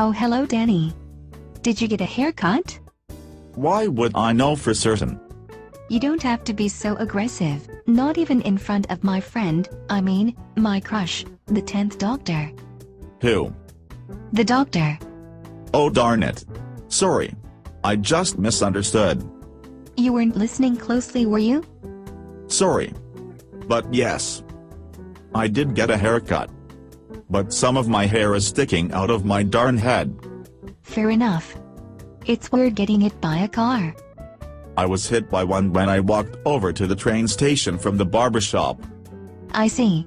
Oh, hello, Danny. Did you get a haircut? Why would I know for certain? You don't have to be so aggressive, not even in front of my friend, my crush, the 10th Doctor. Who? The Doctor. Oh darn it. Sorry. I just misunderstood. You weren't listening closely, were you? Sorry. But yes. I did get a haircut. But some of my hair is sticking out of my darn head. Fair enough. It's weird getting hit by a car. I was hit by one when I walked over to the train station from the barbershop. I see.